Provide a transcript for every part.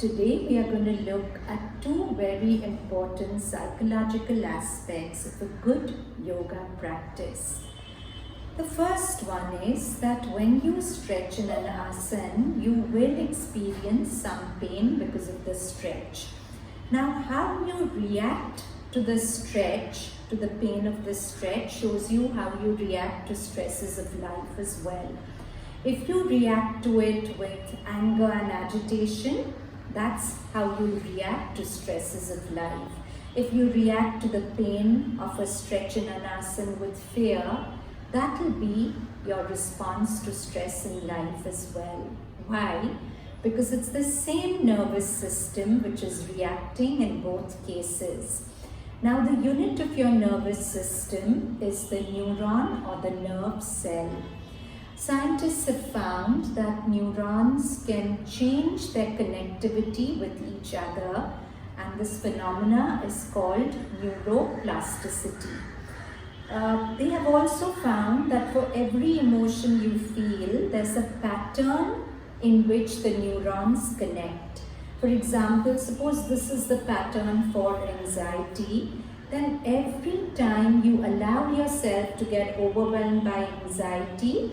Today we are going to look at two very important psychological aspects of a good yoga practice. The first one is that when you stretch in an asana, you will experience some pain because of the stretch. Now, how you react to the stretch, to the pain of the stretch, shows you how you react to stresses of life as well. If you react to it with anger and agitation, that's how you react to stresses of life. If you react to the pain of a stretch in an asana with fear, that will be your response to stress in life as well. Why? Because it's the same nervous system which is reacting in both cases. Now, the unit of your nervous system is the neuron or the nerve cell. Scientists have found that neurons can change their connectivity with each other, and this phenomena is called neuroplasticity. They have also found that for every emotion you feel, there's a pattern in which the neurons connect. For example, suppose this is the pattern for anxiety, then every time you allow yourself to get overwhelmed by anxiety,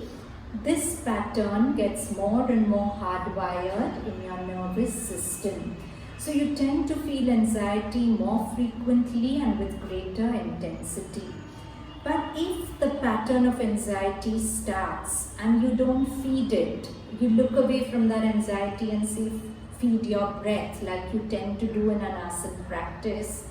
this pattern gets more and more hardwired in your nervous system. So you tend to feel anxiety more frequently and with greater intensity. But if the pattern of anxiety starts and you don't feed it, you look away from that anxiety and feed your breath like you tend to do in an asana practice,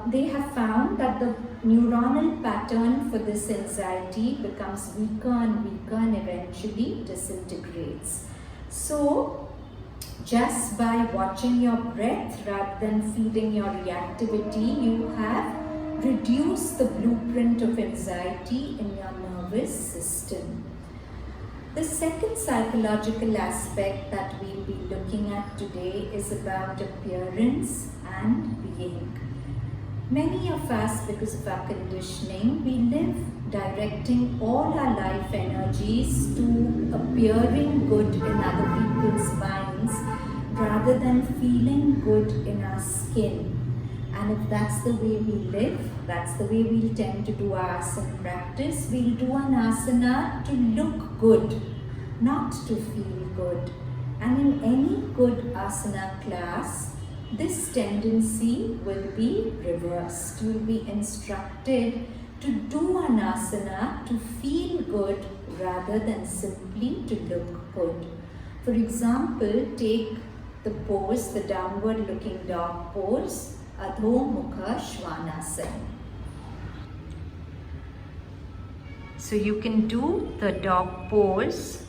they have found that the neuronal pattern for this anxiety becomes weaker and weaker and eventually disintegrates. So, just by watching your breath rather than feeding your reactivity, you have reduced the blueprint of anxiety in your nervous system. The second psychological aspect that we'll be looking at today is about appearance and being. Many of us, because of our conditioning, we live directing all our life energies to appearing good in other people's minds rather than feeling good in our skin. And if that's the way we live, that's the way we'll tend to do our asana practice. We'll do an asana to look good, not to feel good. And in any good asana class, this tendency will be reversed. You will be instructed to do an asana to feel good rather than simply to look good. For example, take the pose, the downward looking dog pose, Adho Mukha Svanasana. So you can do the dog pose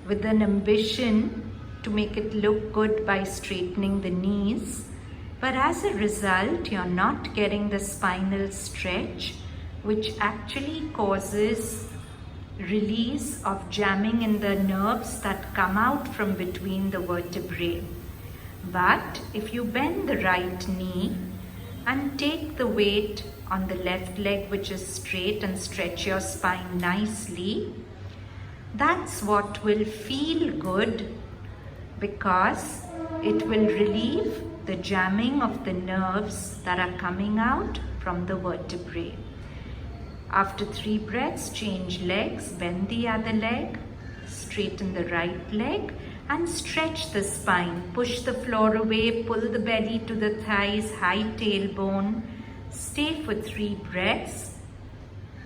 with an ambition to make it look good by straightening the knees. But as a result, you're not getting the spinal stretch, which actually causes release of jamming in the nerves that come out from between the vertebrae. But if you bend the right knee and take the weight on the left leg, which is straight, and stretch your spine nicely, that's what will feel good, because it will relieve the jamming of the nerves that are coming out from the vertebrae. After 3 breaths, change legs, bend the other leg, straighten the right leg, and stretch the spine. Push the floor away, pull the belly to the thighs, high tailbone. Stay for 3 breaths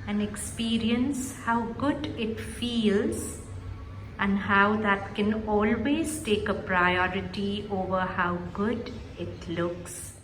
and experience how good it feels, and how that can always take a priority over how good it looks.